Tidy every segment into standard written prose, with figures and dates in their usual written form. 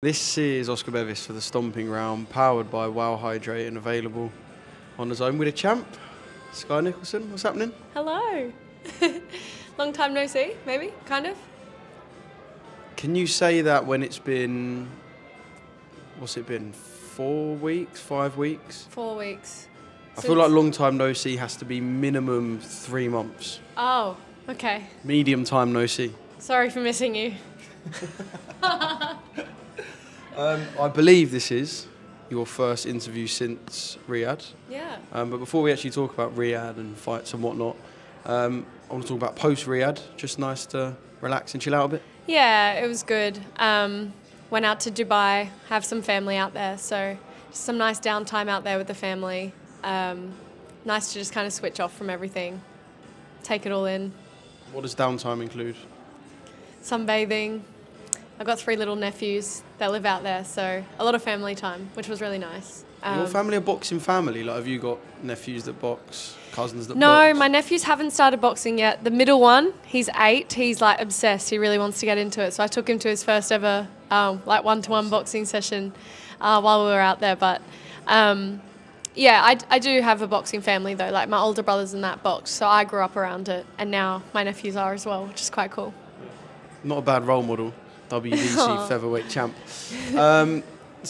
This is Oscar Bevis for the Stomping Round, powered by Wow Hydrate and available on DAZN with a champ, Skye Nicolson. What's happening? Hello. Long time no see, maybe, kind of. Can you say that when it's been, what's it been, 4 weeks, 5 weeks? 4 weeks. I feel like long time no see has to be minimum 3 months. Oh, okay. Medium time no see. Sorry for missing you. I believe this is your first interview since Riyadh. Yeah. But before we actually talk about Riyadh and fights and whatnot, I want to talk about post-Riyadh. Just nice to relax and chill out a bit. Yeah, it was good. Went out to Dubai, have some family out there, so just some nice downtime out there with the family. Nice to just kind of switch off from everything, take it all in. What does downtime include? Sunbathing. I've got 3 little nephews that live out there, so a lot of family time, which was really nice. Your family a boxing family? Like, have you got nephews that box, cousins that box? No, my nephews haven't started boxing yet. The middle one, he's 8. He's like obsessed. He really wants to get into it. So I took him to his first ever like one-to-one boxing session while we were out there. But yeah, I do have a boxing family though. Like my older brothers and that box, so I grew up around it, and now my nephews are as well, which is quite cool. Not a bad role model. WBC featherweight champ. So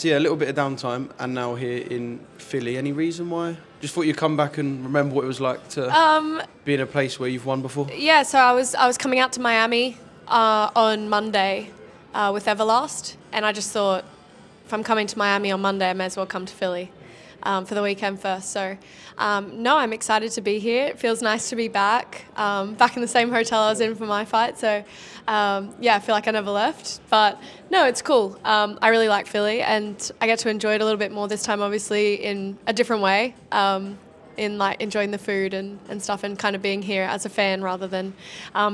yeah, a little bit of downtime, and now here in Philly. Any reason why? Just thought you'd come back and remember what it was like to be in a place where you've won before. Yeah, so I was coming out to Miami on Monday with Everlast, and I just thought, if I'm coming to Miami on Monday, I may as well come to Philly for the weekend first. So no, I'm excited to be here. It feels nice to be back in the same hotel I was in for my fight. So yeah, I feel like I never left. But no, it's cool. I really like Philly, and I get to enjoy it a little bit more this time, obviously in a different way, in like enjoying the food and stuff, and kind of being here as a fan rather than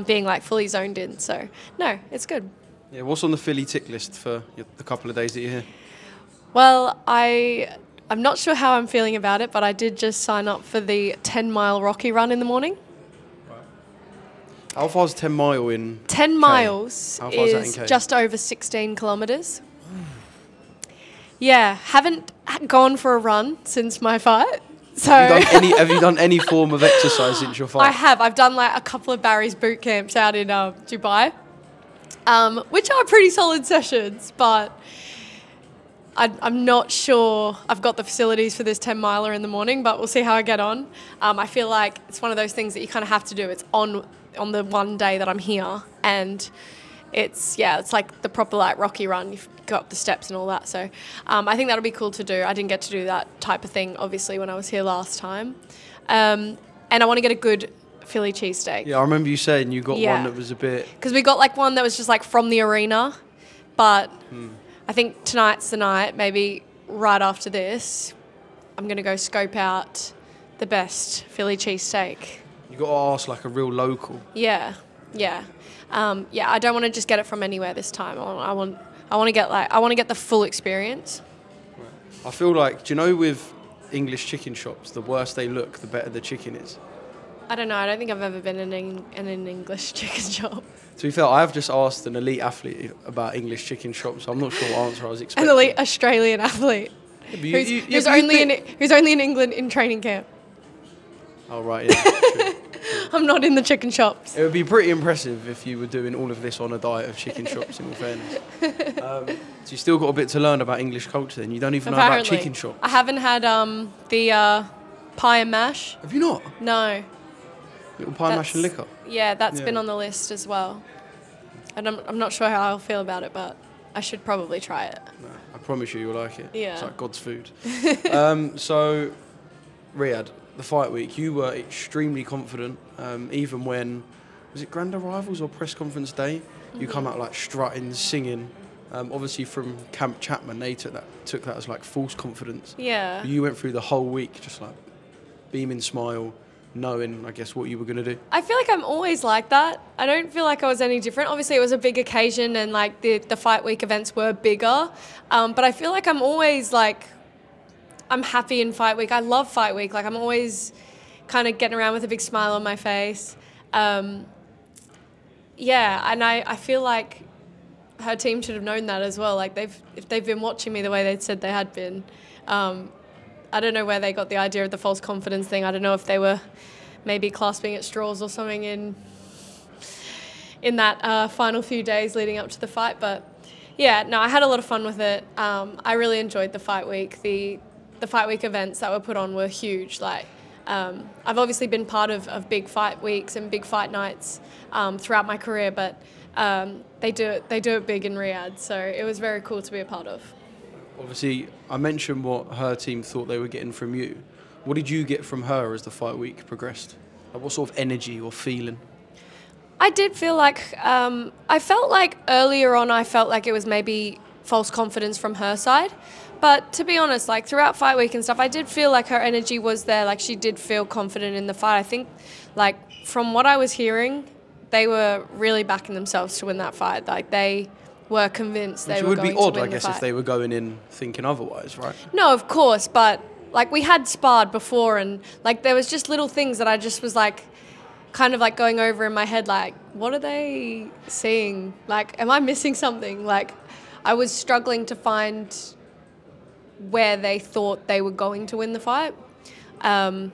being like fully zoned in. So no, it's good. Yeah, what's on the Philly tick list for the couple of days that you're here? Well, I'm not sure how I'm feeling about it, but I did just sign up for the 10-mile Rocky run in the morning. Right. How far is 10 mile in 10 miles How far is that in K? Just over 16 kilometres. Yeah, haven't gone for a run since my fight. So have you done any form of exercise since your fight? I have. I've done like a couple of Barry's boot camps out in Dubai, which are pretty solid sessions, but I'm not sure I've got the facilities for this 10-miler in the morning, but we'll see how I get on. I feel like it's one of those things that you kind of have to do. It's on the one day that I'm here, and it's like the proper like Rocky run. You've got up the steps and all that. So I think that'll be cool to do. I didn't get to do that type of thing, obviously, when I was here last time. And I want to get a good Philly cheesesteak. Yeah, I remember you saying you got one that was a bit... Because we got like one that was just like from the arena, but... I think tonight's the night, maybe right after this, I'm going to go scope out the best Philly cheesesteak. You got to ask like a real local. Yeah. Yeah, I don't want to just get it from anywhere this time. I want to get the full experience. Right. I feel like, do you know with English chicken shops, the worse they look, the better the chicken is? I don't know. I don't think I've ever been in an English chicken shop. To be fair, I have just asked an elite athlete about English chicken shops, so I'm not sure what answer I was expecting. An elite Australian athlete who's only in England in training camp. Oh, right, yeah. True. I'm not in the chicken shops. It would be pretty impressive if you were doing all of this on a diet of chicken shops, in all fairness. So you still got a bit to learn about English culture then. You don't even know about chicken shops. I haven't had the pie and mash. Have you not? No. Little pie, mash and liquor? Yeah, that's been on the list as well. And I'm not sure how I'll feel about it, but I should probably try it. No, I promise you you'll like it. Yeah. It's like God's food. So, Riyadh, the fight week, you were extremely confident, even when, was it Grand Arrivals or press conference day? You come out like strutting, singing. Obviously from Camp Chapman, they took that as like false confidence. Yeah. But you went through the whole week just like beaming smile, knowing, I guess, what you were going to do? I feel like I'm always like that. I don't feel like I was any different. Obviously, it was a big occasion, and like the fight week events were bigger. But I feel like I'm always like, I'm happy in fight week. I love fight week. Like I'm always kind of getting around with a big smile on my face. Yeah, and I feel like her team should have known that as well. Like if they've been watching me the way they said they had been, I don't know where they got the idea of the false confidence thing. I don't know if they were maybe clasping at straws or something in that final few days leading up to the fight. But yeah, no, I had a lot of fun with it. I really enjoyed the fight week. The fight week events that were put on were huge. Like I've obviously been part of big fight weeks and big fight nights throughout my career, but they do it big in Riyadh. So it was very cool to be a part of. Obviously, I mentioned what her team thought they were getting from you. What did you get from her as the fight week progressed? Like, what sort of energy or feeling? I did feel like, I felt like earlier on, I felt like it was maybe false confidence from her side. But to be honest, like throughout fight week and stuff, I did feel like her energy was there. Like she did feel confident in the fight. I think like from what I was hearing, they were really backing themselves to win that fight. Like they were convinced they were going to win the fight. It would be odd, I guess, if they were going in thinking otherwise, right? No, of course, but like we had sparred before and like there was just little things that I just was like kind of like going over in my head like, what are they seeing? Like, am I missing something? Like I was struggling to find where they thought they were going to win the fight. But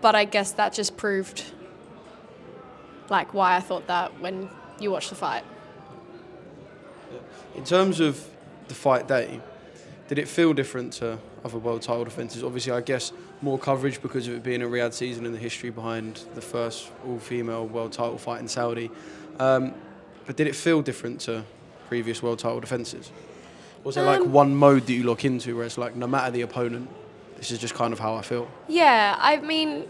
I guess that just proved like why I thought that when you watch the fight. In terms of the fight day, did it feel different to other world title defences? Obviously, I guess more coverage because of it being a Riyadh season and the history behind the first all-female world title fight in Saudi. But did it feel different to previous world title defences? Was there like one mode that you look into where it's like, no matter the opponent, this is just kind of how I feel? Yeah, I mean,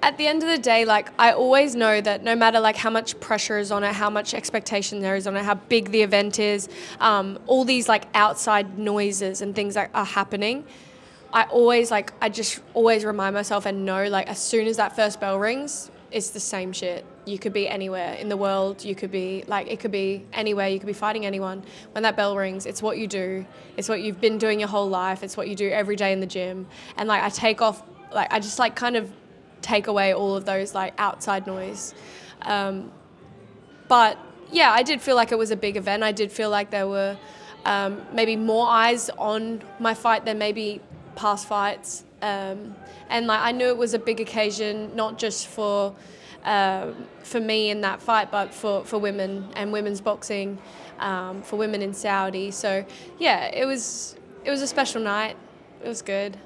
at the end of the day, like I always know that no matter like how much pressure is on it, how much expectation there is on it, how big the event is, all these like outside noises and things that are happening, I just always remind myself and know like as soon as that first bell rings, it's the same shit. You could be anywhere in the world. You could be like, it could be anywhere. You could be fighting anyone. When that bell rings, it's what you do. It's what you've been doing your whole life. It's what you do every day in the gym. And like I take off, like I just like kind of take away all of those like outside noise. But yeah, I did feel like it was a big event. I did feel like there were maybe more eyes on my fight than maybe past fights. And like I knew it was a big occasion, not just for me in that fight, but for women and women's boxing, for women in Saudi. So yeah, it was a special night. It was good.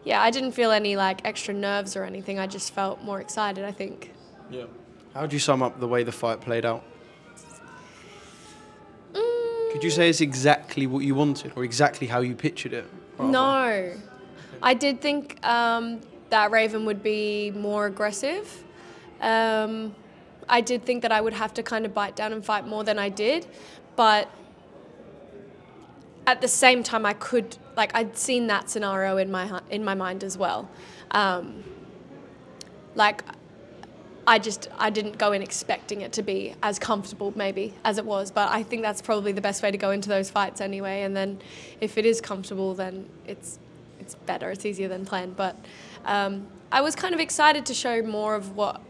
Yeah, I didn't feel any like extra nerves or anything. I just felt more excited, I think. Yeah. How would you sum up the way the fight played out? Could you say it's exactly what you wanted or exactly how you pictured it? Rather? No. I did think that Raven would be more aggressive. I did think that I would have to kind of bite down and fight more than I did. But at the same time, I could, like, I'd seen that scenario in my mind as well. Like, I didn't go in expecting it to be as comfortable maybe as it was, but I think that's probably the best way to go into those fights anyway. And then if it is comfortable, then it's better, it's easier than planned. But I was kind of excited to show more of what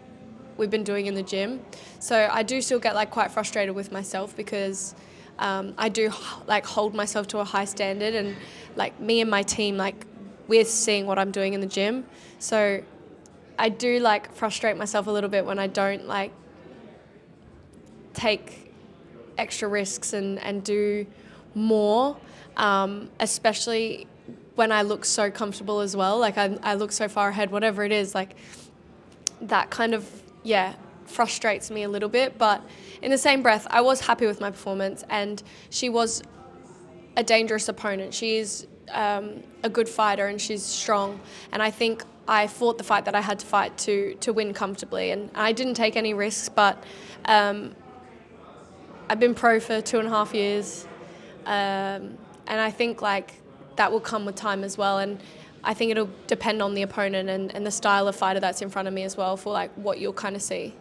we've been doing in the gym. So I do still get like quite frustrated with myself because I do like hold myself to a high standard, and like me and my team, like we're seeing what I'm doing in the gym. So I do like frustrate myself a little bit when I don't like take extra risks and do more, especially when I look so comfortable as well. Like I look so far ahead, whatever it is, like that kind of, yeah, frustrates me a little bit. But in the same breath, I was happy with my performance, and she was a dangerous opponent. She's a good fighter and she's strong, and I think I fought the fight that I had to fight to win comfortably, and I didn't take any risks. But I've been pro for 2.5 years, and I think like that will come with time as well. And I think it'll depend on the opponent and the style of fighter that's in front of me as well for like what you'll kind of see.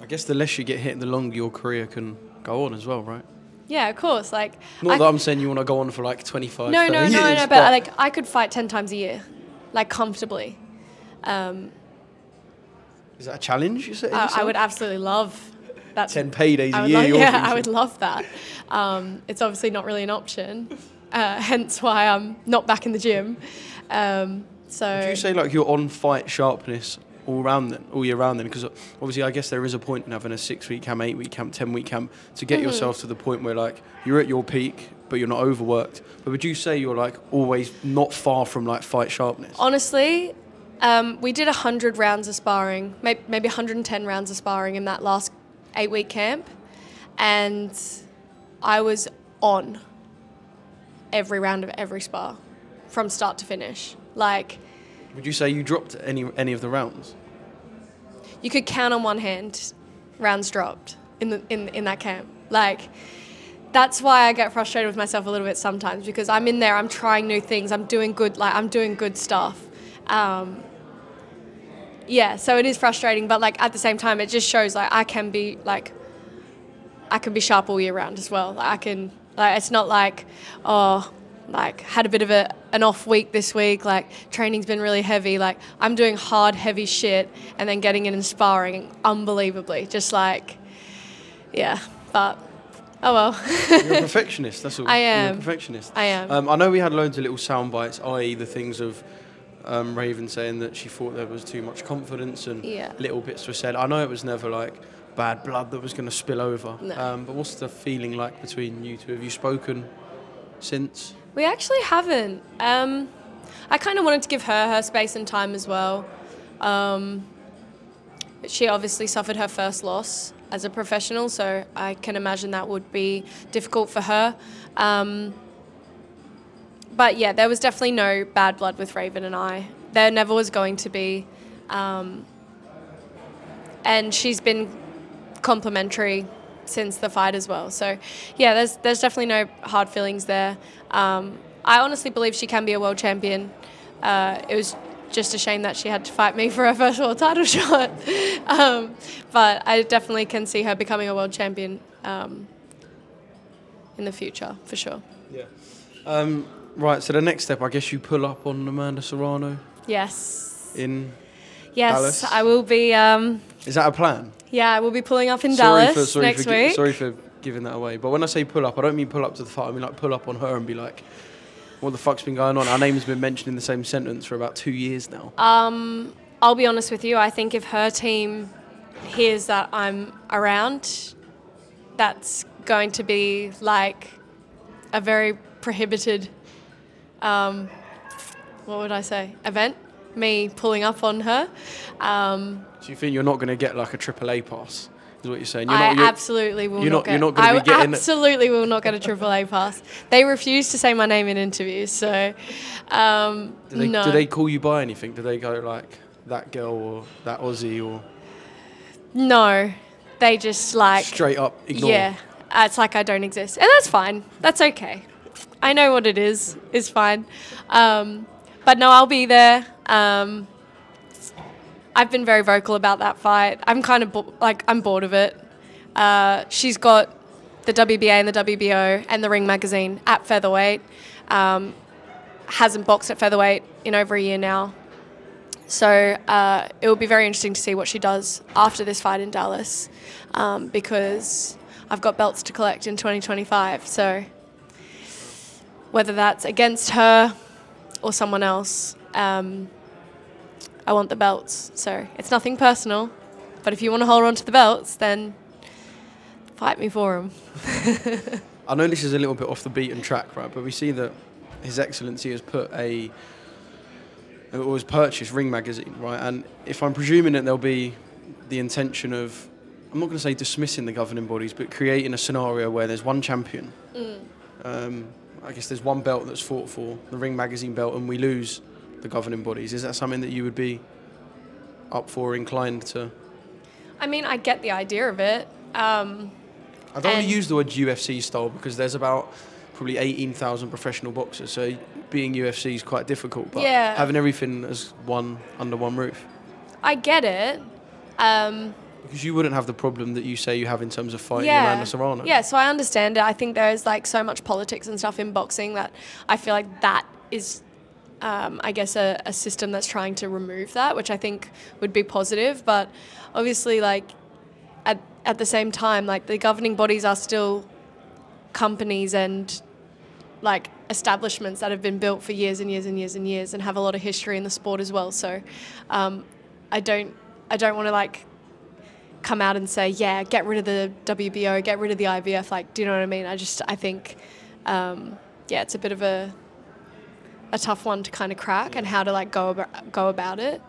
I guess the less you get hit, the longer your career can go on as well, right? Yeah, of course. Like, not that I'm saying you want to go on for like 25, no, 30 years. No, but like I could fight 10 times a year, like comfortably. Is that a challenge, you say? I would absolutely love that's 10 paydays a year. Yeah, I would love that. It's obviously not really an option, hence why I'm not back in the gym. So would you say like you're on fight sharpness all year round then? Because obviously I guess there is a point in having a 6-week camp, 8-week camp, 10-week camp to get yourself to the point where like you're at your peak but you're not overworked. But would you say you're like always not far from like fight sharpness? Honestly, we did 100 rounds of sparring, maybe 110 rounds of sparring in that last 8-week camp, and I was on every round of every spar from start to finish. Like, would you say you dropped any of the rounds? You could count on one hand rounds dropped in that camp. Like, that's why I get frustrated with myself a little bit sometimes, because I'm in there, I'm trying new things, I'm doing good stuff. Yeah, so it is frustrating, but like at the same time, it just shows like I can be sharp all year round as well. Like, it's not like, had a bit of an off week this week, like training's been really heavy, like I'm doing hard, heavy shit and then getting in and sparring unbelievably. Just like, yeah, but oh well. You're a perfectionist, that's all. I am. You're a perfectionist. I am. I know we had loads of little sound bites, i.e. the things of Raven saying that she thought there was too much confidence and little bits were said. I know it was never like bad blood that was going to spill over. No. But what's the feeling like between you two? Have you spoken since? We actually haven't. I kind of wanted to give her space and time as well. She obviously suffered her first loss as a professional, so I can imagine that would be difficult for her. But yeah, there was definitely no bad blood with Raven and I. There never was going to be. And she's been complimentary since the fight as well. So yeah, there's definitely no hard feelings there. I honestly believe she can be a world champion. It was just a shame that she had to fight me for her first world title shot. But I definitely can see her becoming a world champion in the future, for sure. Yeah. Right, so the next step, I guess you pull up on Amanda Serrano. Yes. Dallas? I will be. Is that a plan? Yeah, I will be pulling up in Dallas next week. Sorry for giving that away. But when I say pull up, I don't mean pull up to the fight. I mean like pull up on her and be like, what the fuck's been going on? Our name's been mentioned in the same sentence for about 2 years now. I'll be honest with you. I think if her team hears that I'm around, that's going to be like a very prohibited, what would I say, event. Me pulling up on her. So you think you're not going to get like a AAA pass? Is what you're saying? I absolutely will not get. You're not going to be getting. I absolutely will not get a AAA pass. They refuse to say my name in interviews, so no. Do they call you by anything? Do they go like that girl or that Aussie or? No, they just like straight up ignore. Yeah, it's like I don't exist, and that's fine. That's okay. I know what it is. It's fine. But no, I'll be there. I've been very vocal about that fight. I'm kind of I'm bored of it. She's got the WBA and the WBO and the Ring magazine at featherweight. Hasn't boxed at featherweight in over a year now. So it will be very interesting to see what she does after this fight in Dallas, because I've got belts to collect in 2025. So whether that's against her or someone else, I want the belts. So it's nothing personal, but if you want to hold on to the belts, then fight me for them. I know this is a little bit off the beaten track, right? But we see that His Excellency has purchased Ring magazine, right? And if I'm presuming that there'll be the intention of, I'm not going to say dismissing the governing bodies, but creating a scenario where there's one champion. I guess there's one belt that's fought for, the Ring magazine belt, and we lose the governing bodies. Is that something that you would be up for, inclined to? I mean, I get the idea of it. I don't want to use the word UFC style because there's about probably 18,000 professional boxers, so being UFC is quite difficult, but having everything as one under one roof. I get it. Because you wouldn't have the problem that you say you have in terms of fighting Amanda Serrano. Yeah, so I understand it. I think there is like so much politics and stuff in boxing that I feel like that is, I guess, a system that's trying to remove that, which I think would be positive. But obviously, like, at the same time, like the governing bodies are still companies and like establishments that have been built for years and years and years and years and have a lot of history in the sport as well. So I don't want to like come out and say, yeah, get rid of the WBO, get rid of the IVF. Like, do you know what I mean? I think, it's a bit of a tough one to kind of crack and how to like go about it.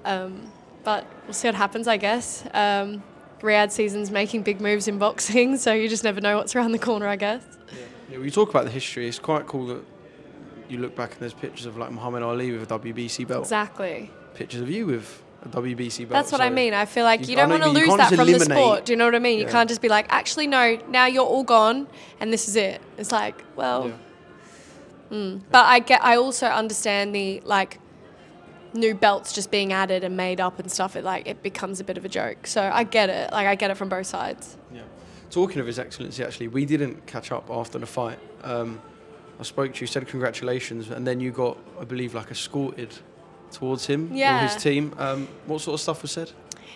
But we'll see what happens, I guess. Riyadh season's making big moves in boxing, so you just never know what's around the corner, I guess. Yeah, we talk about the history. It's quite cool that you look back and there's pictures of like Muhammad Ali with a WBC belt. Exactly. Pictures of you with a WBC belt. That's what I mean. I feel like you don't want to lose that from the sport. Do you know what I mean? You can't just be like, actually, no, now you're all gone and this is it. It's like, well... Yeah. But I also understand the like new belts just being added and made up and stuff. It becomes a bit of a joke. So I get it. Like I get it from both sides. Yeah. Talking of His Excellency, actually, we didn't catch up after the fight. I spoke to you, said congratulations, and then you got, I believe, like escorted towards him or his team. What sort of stuff was said?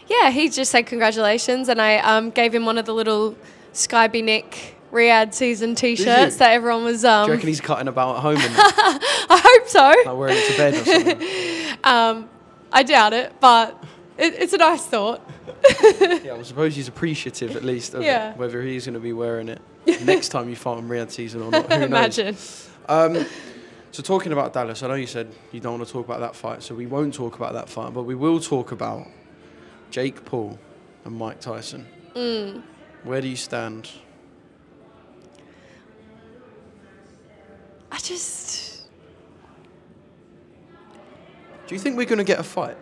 Yeah, he just said congratulations, and I gave him one of the little Skye Nick Riyadh season T-shirts that everyone was... Do you reckon he's cutting about at home? I hope so. Like wearing it to bed or something? I doubt it, but it's a nice thought. Yeah, I suppose he's appreciative at least of it, whether he's going to be wearing it next time you fight on Riyadh season or not. Who Imagine. Knows? So talking about Dallas, I know you said you don't want to talk about that fight, so we won't talk about that fight, but we will talk about Jake Paul and Mike Tyson. Where do you stand? Do you think we're going to get a fight?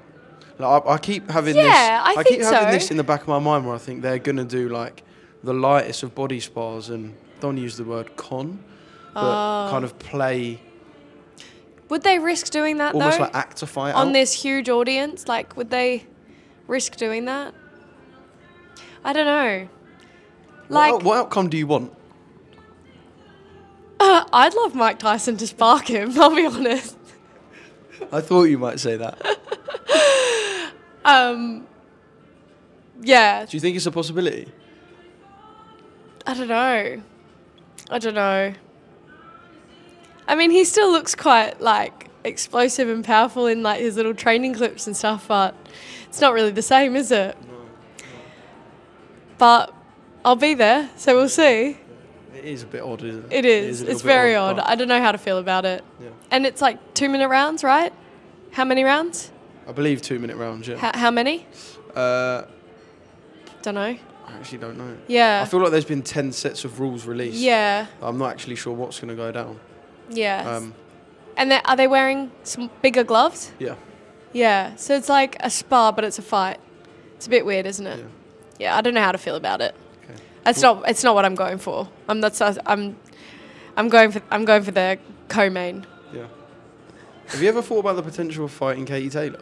Like, I keep having this. I keep having this in the back of my mind where I think they're going to do like the lightest of body spars and don't use the word but kind of play. Would they risk doing that almost though? Like act a fight on out? This huge audience? Like, would they risk doing that? I don't know. Like, what outcome do you want? I'd love Mike Tyson to spark him, I'll be honest. I thought you might say that. Yeah. Do you think it's a possibility? I don't know. I mean, he still looks quite, like, explosive and powerful in, like, his little training clips and stuff, but it's not really the same, is it? No. But I'll be there, so we'll see. It is a bit odd, isn't it? It is. It's very odd. I don't know how to feel about it. Yeah. And it's like 2-minute rounds, right? How many rounds? I believe 2-minute rounds, yeah. How many? Don't know. I actually don't know. Yeah. I feel like there's been 10 sets of rules released. Yeah. I'm not actually sure what's going to go down. Yeah. And are they wearing some bigger gloves? Yeah. Yeah. So it's like a spar, but it's a fight. It's a bit weird, isn't it? Yeah. I don't know how to feel about it. It's not what I'm going for. I'm going for the co-main. Yeah. Have you ever thought about the potential of fighting Katie Taylor?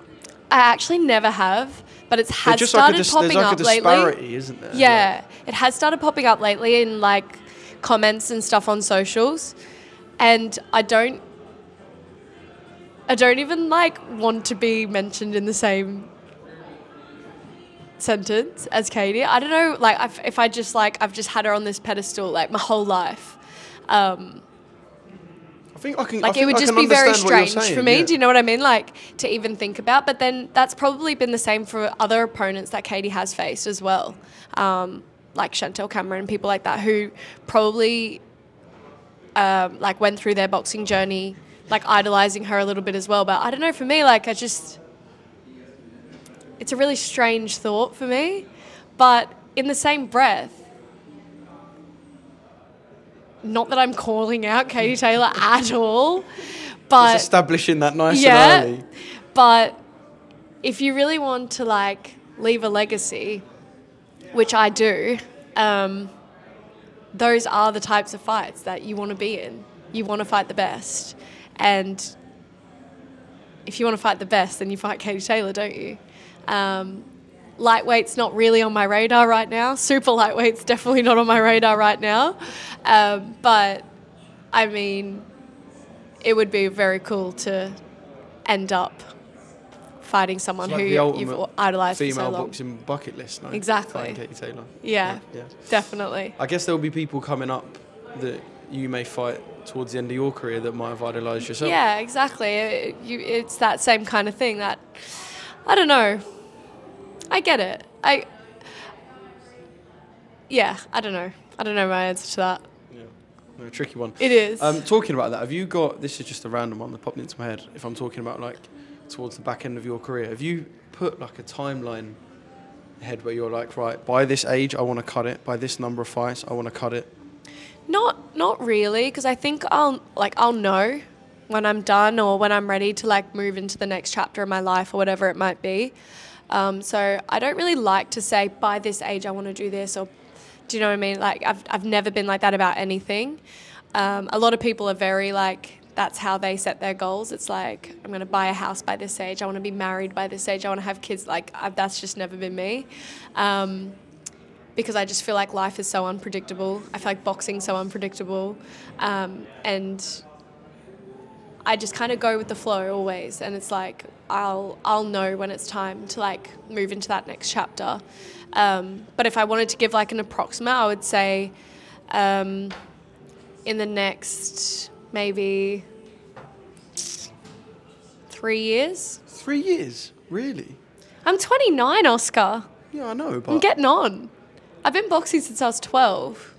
I actually never have, but it has started popping up lately. There's like a disparity, isn't there? Yeah, it has started popping up lately in like comments and stuff on socials, and I don't even like want to be mentioned in the same sentence as Katie. I don't know, like if I just like I've just had her on this pedestal like my whole life. I think I can. Like, it would just be very strange for me. Do you know what I mean? Like, to even think about. But then that's probably been the same for other opponents that Katie has faced as well, like Chantel Cameron and people like that who probably like went through their boxing journey like idolizing her a little bit as well. But I don't know. For me, like it's a really strange thought for me. But in the same breath, not that I'm calling out Katie Taylor at all, but just establishing that nice and early. But if you really want to like leave a legacy, which I do, those are the types of fights that you want to be in. You want to fight the best, and if you want to fight the best, then you fight Katie Taylor, don't you? Lightweight's not really on my radar right now. Super lightweight's definitely not on my radar right now. But, I mean, it would be very cool to end up fighting someone It's like who the you've ultimate idolised for so female long. boxing bucket list, no? Exactly. Fighting Katie Taylor. Yeah, definitely. I guess there'll be people coming up that you may fight towards the end of your career that might have idolised yourself. Yeah, exactly. It's that same kind of thing that, I don't know. I get it. I don't know. I don't know my answer to that. Yeah, no, tricky one. It is. Talking about that, have you got, this is just a random one that popped into my head, if I'm talking about like towards the back end of your career, have you put like a timeline ahead where you're like, right, by this age I want to cut it, by this number of fights I want to cut it? Not really, because I think I'll know when I'm done or when I'm ready to like move into the next chapter of my life or whatever it might be. So I don't really like to say by this age I want to do this, or do you know what I mean? Like I've never been like that about anything. A lot of people are very like, that's how they set their goals. It's like, I'm going to buy a house by this age. I want to be married by this age. I want to have kids. Like that's just never been me. Because I just feel like life is so unpredictable. I feel like boxing's so unpredictable. And I just kind of go with the flow always. And it's like, I'll know when it's time to like move into that next chapter. But if I wanted to give like an approximate, I would say in the next maybe 3 years. 3 years? Really? I'm 29, Oscar. Yeah, I know, but I'm getting on. I've been boxing since I was 12.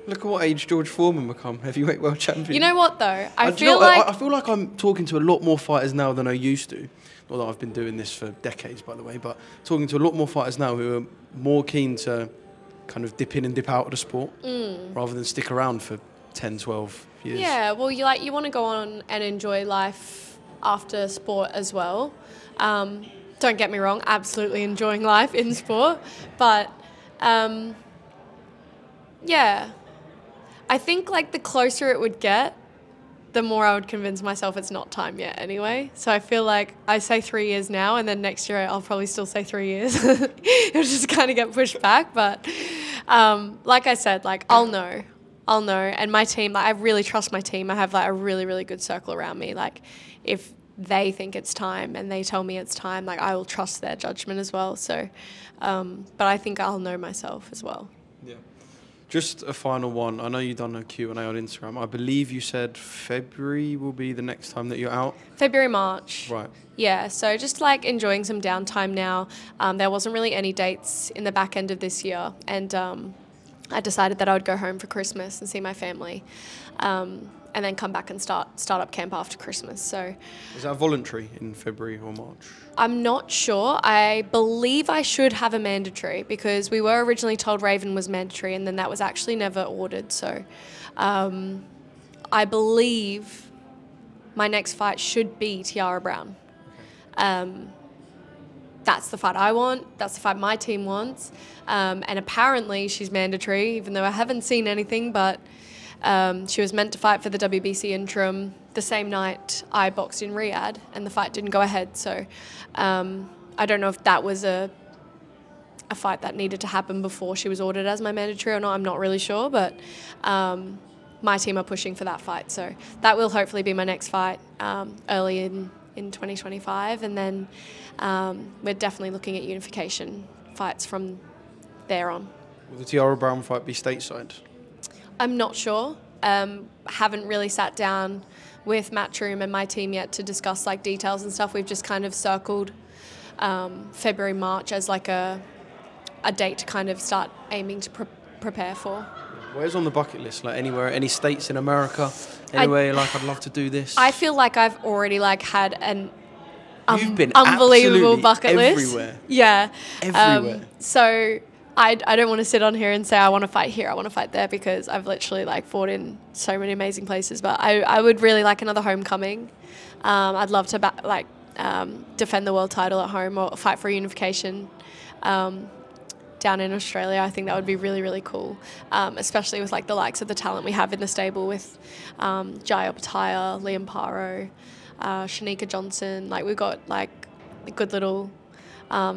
look at what age George Foreman become, heavyweight world champion. You know what though? I feel like I'm talking to a lot more fighters now than I used to. Not that I've been doing this for decades, by the way, but talking to a lot more fighters now who are more keen to kind of dip in and dip out of the sport rather than stick around for 10, 12 years. Yeah, well, you want to go on and enjoy life after sport as well. Don't get me wrong, absolutely enjoying life in sport, but yeah, I think like the closer it would get, the more I would convince myself it's not time yet anyway. So I feel like I say 3 years now, and then next year I'll probably still say 3 years. It'll just kind of get pushed back. But like I said, like I'll know. And my team, like I really trust my team. I have like a really, really good circle around me. Like if they think it's time and they tell me it's time, like I will trust their judgment as well. So, but I think I'll know myself as well. Yeah. Just a final one. I know you've done a Q&A on Instagram. I believe you said February will be the next time that you're out. February, March. Right. Yeah, so just like enjoying some downtime now. There wasn't really any dates in the back end of this year, and I decided that I would go home for Christmas and see my family, and then come back and start up camp after Christmas. So, is that voluntary in February or March? I'm not sure. I believe I should have a mandatory, because we were originally told Raven was mandatory, and then that was actually never ordered. So I believe my next fight should be Tiara Brown. That's the fight I want. That's the fight my team wants. And apparently she's mandatory, even though I haven't seen anything, but she was meant to fight for the WBC interim the same night I boxed in Riyadh, and the fight didn't go ahead. So I don't know if that was a fight that needed to happen before she was ordered as my mandatory or not. I'm not really sure, but my team are pushing for that fight. So that will hopefully be my next fight early in 2025. And then we're definitely looking at unification fights from there on. Will the Tiara Brown fight be stateside? I'm not sure. Haven't really sat down with Matchroom and my team yet to discuss like details and stuff. We've just kind of circled February, March as like a date to kind of start aiming to prepare for. Where's on the bucket list? Like anywhere, any states in America? Anywhere like I'd love to do this? I feel like I've already like had an You've been unbelievable bucket list. Everywhere. Yeah. Everywhere. So I don't want to sit on here and say I want to fight here, I want to fight there, because I've literally like fought in so many amazing places. But I would really like another homecoming. I'd love to defend the world title at home or fight for unification down in Australia. I think that would be really, really cool, especially with like the likes of the talent we have in the stable with Jai Opataya, Liam Paro, Shanika Johnson. Like we've got like a good little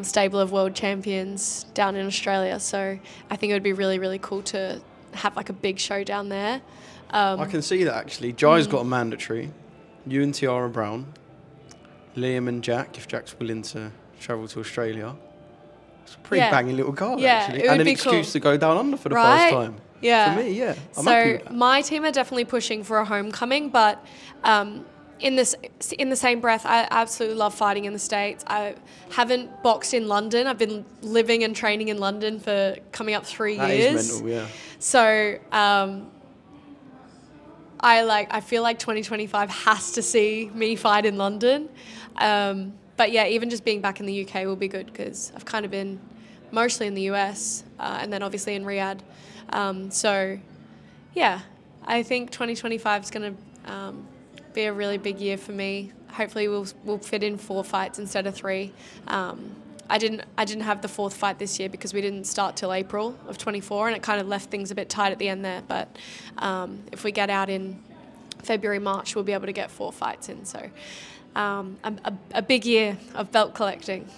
stable of world champions down in Australia. So I think it would be really, really cool to have like a big show down there. I can see that actually. Jai's got a mandatory. You and Tiara Brown. Liam and Jack, if Jack's willing to travel to Australia. It's a pretty Yeah. banging little card, Yeah, actually. it would And an be excuse cool. to go down under for the Right? first time. Yeah. For me, yeah. I'm happy with So that. my team are definitely pushing for a homecoming, but in the same breath, I absolutely love fighting in the States. I haven't boxed in London. I've been living and training in London for coming up 3 That years. is mental, yeah. So I feel like 2025 has to see me fight in London. But yeah, even just being back in the UK will be good because I've kind of been mostly in the US and then obviously in Riyadh. So yeah, I think 2025 is going to be a really big year for me. Hopefully we'll fit in 4 fights instead of 3. I didn't have the 4th fight this year because we didn't start till April of 24, and it kind of left things a bit tight at the end there. But if we get out in February, March, we'll be able to get 4 fights in. So a big year of belt collecting.